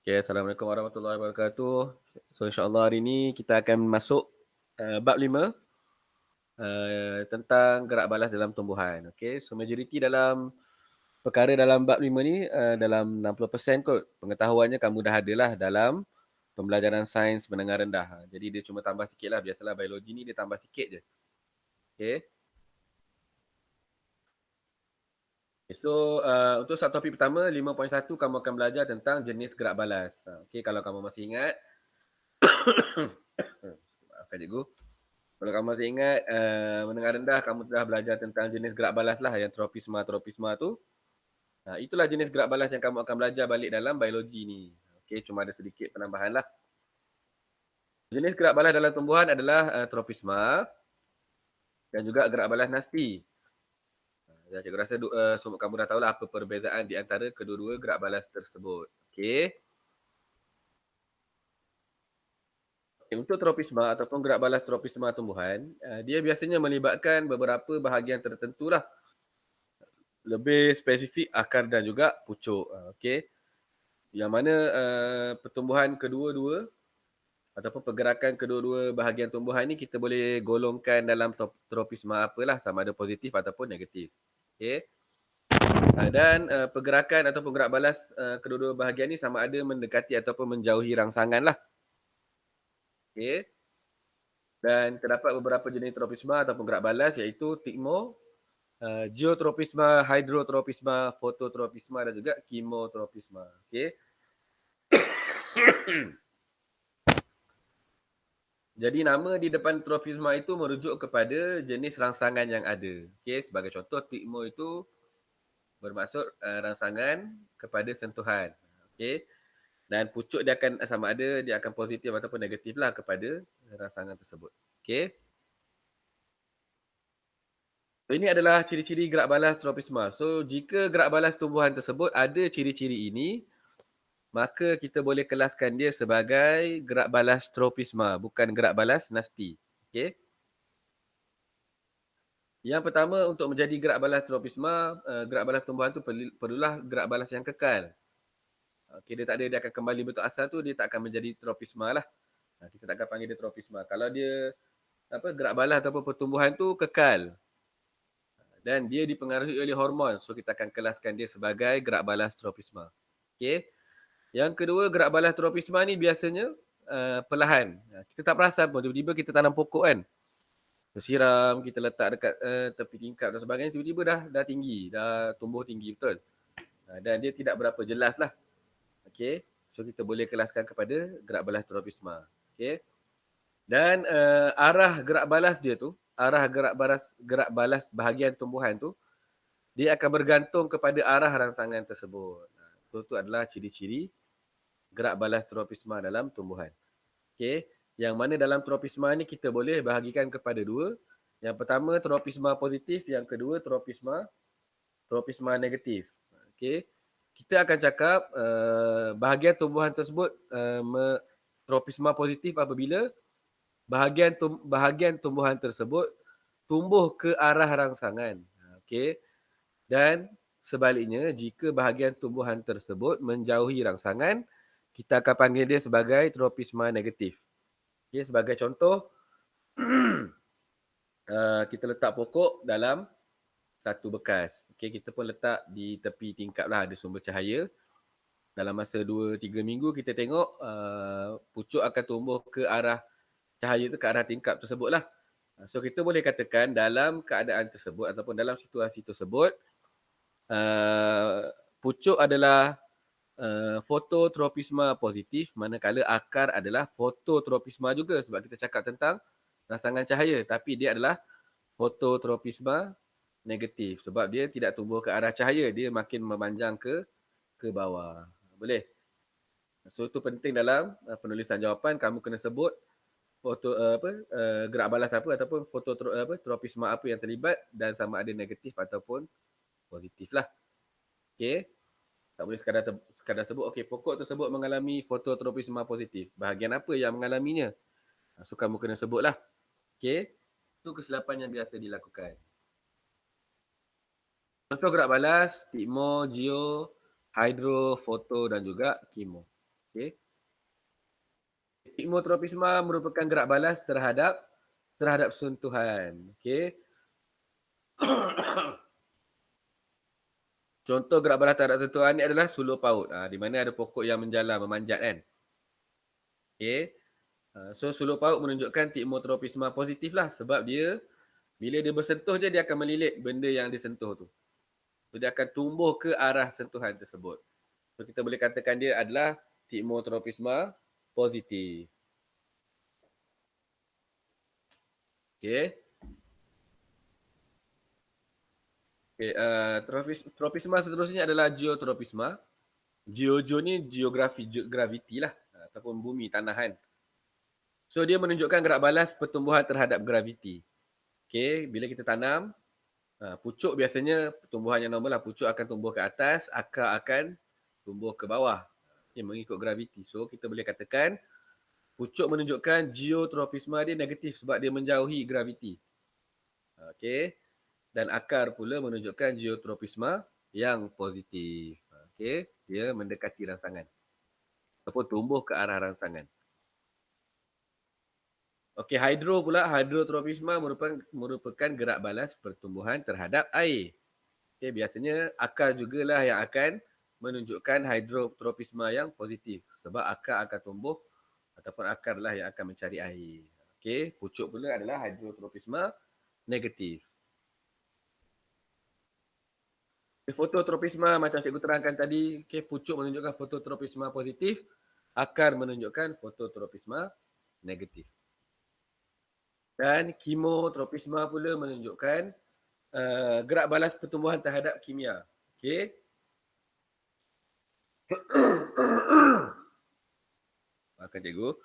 Okay, Assalamualaikum warahmatullahi wabarakatuh. So, insyaAllah hari ini kita akan masuk bab 5 tentang gerak balas dalam tumbuhan. Okay, so majoriti dalam perkara dalam bab 5 ni dalam 60% kot pengetahuannya kamu dah ada lah dalam pembelajaran sains menengah rendah. Jadi dia cuma tambah sikit lah. Biasalah biologi ni dia tambah sikit je. Okay. So, untuk subtopik pertama, 5.1 kamu akan belajar tentang jenis gerak balas. Okay, kalau kamu masih ingat. Maafkan cikgu. Kalau kamu masih ingat, menengah rendah kamu telah belajar tentang jenis gerak balas lah yang tropisma tu. Itulah jenis gerak balas yang kamu akan belajar balik dalam biologi ni. Okay, cuma ada sedikit penambahan lah. Jenis gerak balas dalam tumbuhan adalah tropisma dan juga gerak balas nasti. Cikgu rasa semua kamu dah tahu lah apa perbezaan di antara kedua-dua gerak balas tersebut. Okay. Untuk tropisma ataupun gerak balas tropisma tumbuhan, dia biasanya melibatkan beberapa bahagian tertentu lah. Lebih spesifik akar dan juga pucuk. Okay. Yang mana pertumbuhan kedua-dua ataupun pergerakan kedua-dua bahagian tumbuhan ni kita boleh golongkan dalam tropisma apalah, sama ada positif ataupun negatif. Okay. Dan pergerakan ataupun gerak balas kedua-dua bahagian ni sama ada mendekati ataupun menjauhi rangsangan lah. Okay. Dan terdapat beberapa jenis tropisma ataupun gerak balas iaitu tigmo, geotropisma, hydrotropisma, fototropisma dan juga chemotropisma. Okay. Jadi nama di depan tropisma itu merujuk kepada jenis rangsangan yang ada. Okay, sebagai contoh, tigmo itu bermaksud rangsangan kepada sentuhan. Okay. Dan pucuk dia akan sama ada dia akan positif ataupun negatif lah kepada rangsangan tersebut. Okay. So, ini adalah ciri-ciri gerak balas tropisma. So jika gerak balas tumbuhan tersebut ada ciri-ciri ini, maka kita boleh kelaskan dia sebagai gerak balas tropisma, bukan gerak balas nasti. Okay. Yang pertama, untuk menjadi gerak balas tropisma, gerak balas tumbuhan tu perlulah gerak balas yang kekal. Okay, dia tak ada, dia akan kembali bentuk asal tu, dia tak akan menjadi tropisma lah. Kita tak akan panggil dia tropisma. Kalau dia gerak balas ataupun pertumbuhan tu kekal dan dia dipengaruhi oleh hormon, so kita akan kelaskan dia sebagai gerak balas tropisma. Okay. Yang kedua, gerak balas tropisma ni biasanya perlahan. Kita tak perasan pun, tiba-tiba kita tanam pokok kan. Siram, kita letak dekat tepi tingkap dan sebagainya, tiba-tiba dah tinggi, dah tumbuh tinggi, betul. Dan dia tidak berapa jelas lah. Okay. So kita boleh kelaskan kepada gerak balas tropisma. Okay. Dan arah gerak balas dia tu, arah gerak balas bahagian tumbuhan tu, dia akan bergantung kepada arah rangsangan tersebut. Itu adalah ciri-ciri gerak balas tropisma dalam tumbuhan. Okay. Yang mana dalam tropisma ni kita boleh bahagikan kepada dua. Yang pertama tropisma positif, yang kedua tropisma negatif. Okay. Kita akan cakap bahagian tumbuhan tersebut tropisma positif apabila bahagian tumbuhan tersebut tumbuh ke arah rangsangan. Okay. Dan sebaliknya, jika bahagian tumbuhan tersebut menjauhi rangsangan, kita akan panggil dia sebagai tropisma negatif. Okay, sebagai contoh, kita letak pokok dalam satu bekas. Okay, kita pun letak di tepi tingkap lah, ada sumber cahaya. Dalam masa 2-3 minggu kita tengok pucuk akan tumbuh ke arah cahaya tu, ke arah tingkap tersebut lah. So kita boleh katakan dalam keadaan tersebut ataupun dalam situasi tersebut, pucuk adalah fototropisma positif, manakala akar adalah fototropisma juga, sebab kita cakap tentang rangsangan cahaya, tapi dia adalah fototropisma negatif sebab dia tidak tumbuh ke arah cahaya, dia makin memanjang ke bawah. Boleh? So itu penting dalam penulisan jawapan, kamu kena sebut gerak balas apa ataupun tropisma apa yang terlibat dan sama ada negatif ataupun positif lah. Okay. Tak boleh sekadar sebut, okay, pokok tersebut mengalami fototropisma positif. Bahagian apa yang mengalaminya? So, kamu kena sebut lah. Okay. Itu kesilapan yang biasa dilakukan. Contoh gerak balas, tigmo, geo, hydro, foto dan juga chemo. Okey. Hipnotropisma merupakan gerak balas terhadap sentuhan. Okey. Contoh gerak balas terhadap sentuhan ni adalah sulur paut. Di mana ada pokok yang menjalar, memanjat kan. Okey. So sulur paut menunjukkan hipnotropisma positif lah sebab dia bila dia bersentuh je dia akan melilit benda yang disentuh tu. So dia akan tumbuh ke arah sentuhan tersebut. So kita boleh katakan dia adalah hipnotropisma positif. Okey. Okay, tropisma seterusnya adalah geotropisma. Geo ni graviti lah ataupun bumi, tanahan. So dia menunjukkan gerak balas pertumbuhan terhadap graviti. Okay, bila kita tanam, pucuk biasanya pertumbuhan yang normal lah. Pucuk akan tumbuh ke atas, akar akan tumbuh ke bawah. Okay, mengikut graviti. So kita boleh katakan pucuk menunjukkan geotropisma dia negatif sebab dia menjauhi graviti. Okay. Dan akar pula menunjukkan geotropisma yang positif. Okey, dia mendekati rangsangan ataupun tumbuh ke arah rangsangan. Okey, hidrotropisma merupakan gerak balas pertumbuhan terhadap air. Okey, biasanya akar jugalah yang akan menunjukkan hidrotropisma yang positif sebab akar akan tumbuh ataupun akarlah yang akan mencari air. Okey, pucuk pula adalah hidrotropisma negatif. Fototropisma macam cikgu terangkan tadi, okay, pucuk menunjukkan fototropisma positif, akar menunjukkan fototropisma negatif. Dan kemotropisma pula menunjukkan gerak balas pertumbuhan terhadap kimia. Okey. Makan cikgu.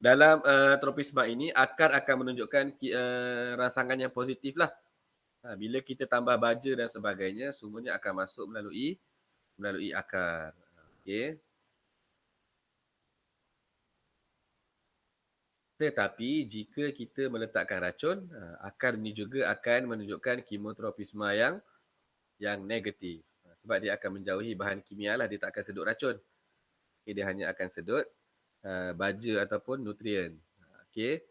Dalam tropisma ini, akar akan menunjukkan rangsangan yang positif lah. Bila kita tambah baja dan sebagainya, semuanya akan masuk melalui akar. Okey. Tetapi jika kita meletakkan racun, akar ini juga akan menunjukkan kemotropisma yang negatif. Sebab dia akan menjauhi bahan kimia lah, dia tak akan sedut racun. Okay, dia hanya akan sedut baja ataupun nutrien. Okay.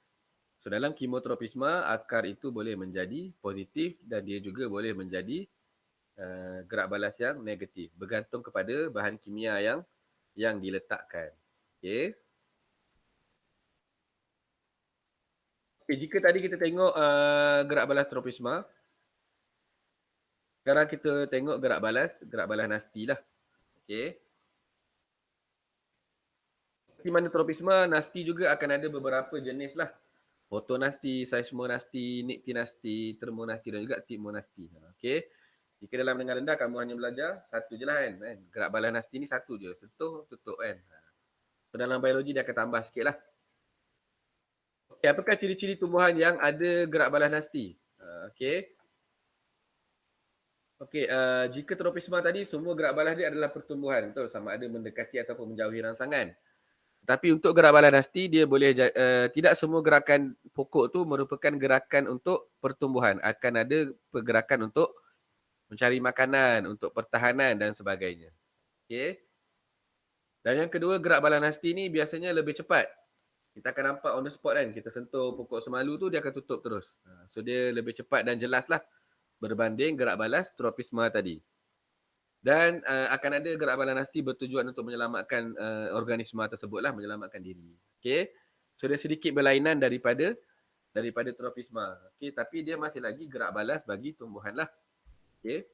So dalam kemotropisma, akar itu boleh menjadi positif dan dia juga boleh menjadi gerak balas yang negatif. Bergantung kepada bahan kimia yang diletakkan. Okay. Okay, jika tadi kita tengok gerak balas tropisma, sekarang kita tengok gerak balas nasti lah. Okay. Di mana tropisma, nasti juga akan ada beberapa jenis lah. Fotonasti, seismonasti, niktinasti, termonasti dan juga tipmonasti. Okay. Jika dalam menengah rendah kamu hanya belajar satu je lah kan. Gerak balas nasti ni satu je. Sentuh, tutup kan. So dalam biologi dia akan tambah sikit lah. Okay, apakah ciri-ciri tumbuhan yang ada gerak balas nasti? Okay. Okey, jika tropisma tadi semua gerak balas dia adalah pertumbuhan, betul? Sama ada mendekati ataupun menjauhi rangsangan. Tapi untuk gerak balas nasti dia boleh tidak semua gerakan pokok tu merupakan gerakan untuk pertumbuhan. Akan ada pergerakan untuk mencari makanan, untuk pertahanan dan sebagainya. Okey. Dan yang kedua, gerak balas nasti ni biasanya lebih cepat. Kita akan nampak on the spot kan. Kita sentuh pokok semalu tu dia akan tutup terus. So dia lebih cepat dan jelas lah berbanding gerak balas tropisma tadi. Dan akan ada gerak balas nasti bertujuan untuk menyelamatkan organisma tersebut lah, menyelamatkan diri. Okay. So dia sedikit berlainan daripada tropisma. Okay. Tapi dia masih lagi gerak balas bagi tumbuhan lah. Okay.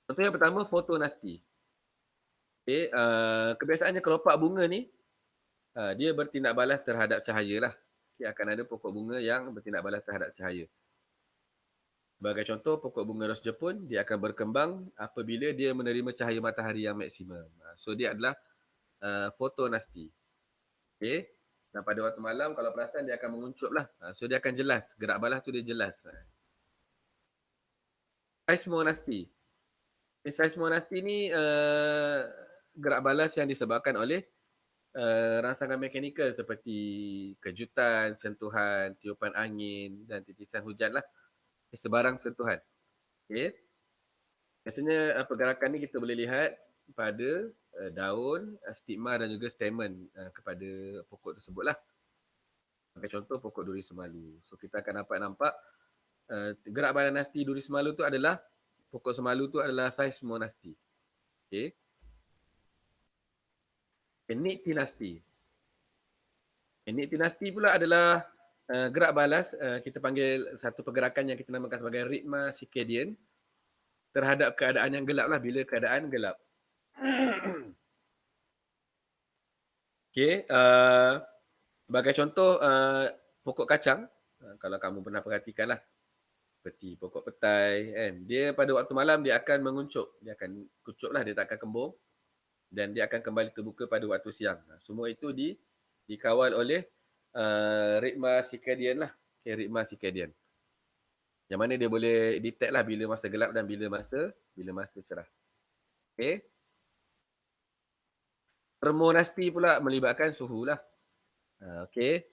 Contoh yang pertama, fotonasti. Okay. Kebiasaannya kelopak bunga ni, dia bertindak balas terhadap cahaya lah. Okay. Akan ada pokok bunga yang bertindak balas terhadap cahaya. Sebagai contoh, pokok bunga ros Jepun, dia akan berkembang apabila dia menerima cahaya matahari yang maksimum. So, dia adalah fotonasti. Okay. Dan pada waktu malam, kalau perasan, dia akan menguncup lah. So, dia akan jelas. Gerak balas tu dia jelas. Seismonasti. Seismonasti ni gerak balas yang disebabkan oleh rangsangan mekanikal seperti kejutan, sentuhan, tiupan angin dan titisan hujan lah. Sebarang sentuhan. Okay. Biasanya pergerakan ni kita boleh lihat pada daun, stigma dan juga stamen kepada pokok tersebutlah. Sebagai contoh pokok duri semalu. So kita akan dapat nampak gerak badan nasti duri semalu tu adalah pokok semalu tu adalah saiz monasti. Okey. Teknik tinasti. Teknik tinasti pula adalah gerak balas, kita panggil satu pergerakan yang kita namakan sebagai ritma circadian terhadap keadaan yang gelap lah, bila keadaan gelap. Okey, sebagai contoh pokok kacang, kalau kamu pernah perhatikan lah, seperti pokok petai kan, dia pada waktu malam dia akan menguncup, dia akan kucup lah, dia tak akan kembung dan dia akan kembali terbuka pada waktu siang. Semua itu dikawal oleh ritma circadian lah. Okay, ritma circadian. Yang mana dia boleh detect lah bila masa gelap dan bila masa cerah. Okay. Termonasti pula melibatkan suhu lah. Okay.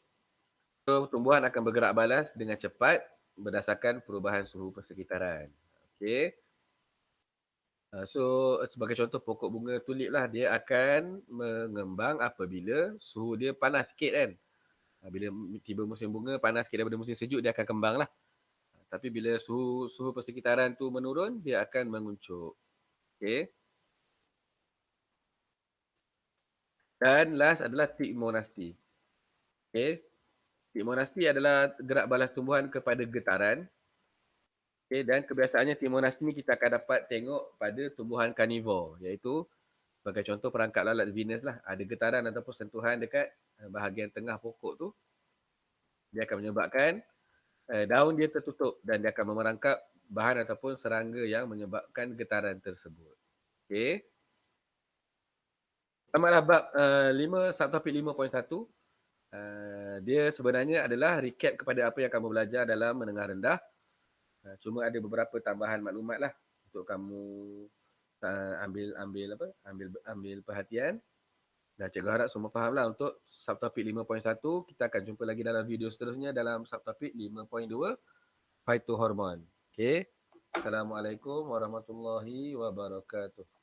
So, tumbuhan akan bergerak balas dengan cepat berdasarkan perubahan suhu persekitaran. Okay. So, sebagai contoh pokok bunga tulip lah, dia akan mengembang apabila suhu dia panas sikit kan. Bila tiba musim bunga, panas sikit daripada musim sejuk, dia akan kembang lah. Tapi bila suhu persekitaran tu menurun, dia akan menguncup. Okay. Dan last adalah tigmonasti. Okay. Tigmonasti adalah gerak balas tumbuhan kepada getaran. Okay. Dan kebiasaannya tigmonasti ni kita akan dapat tengok pada tumbuhan karnivor, iaitu sebagai contoh perangkap lalat Venus lah. Ada getaran ataupun sentuhan dekat bahagian tengah pokok tu. Dia akan menyebabkan daun dia tertutup dan dia akan memerangkap bahan ataupun serangga yang menyebabkan getaran tersebut. Okay. Tamatlah bab 5, subtopik 5.1. Dia sebenarnya adalah recap kepada apa yang kamu belajar dalam menengah rendah. Cuma ada beberapa tambahan maklumat lah untuk kamu ambil perhatian. Dan cikgu harap semua faham lah untuk subtopik 5.1. Kita akan jumpa lagi dalam video seterusnya dalam subtopik 5.2, phytohormon. Okay. Assalamualaikum warahmatullahi wabarakatuh.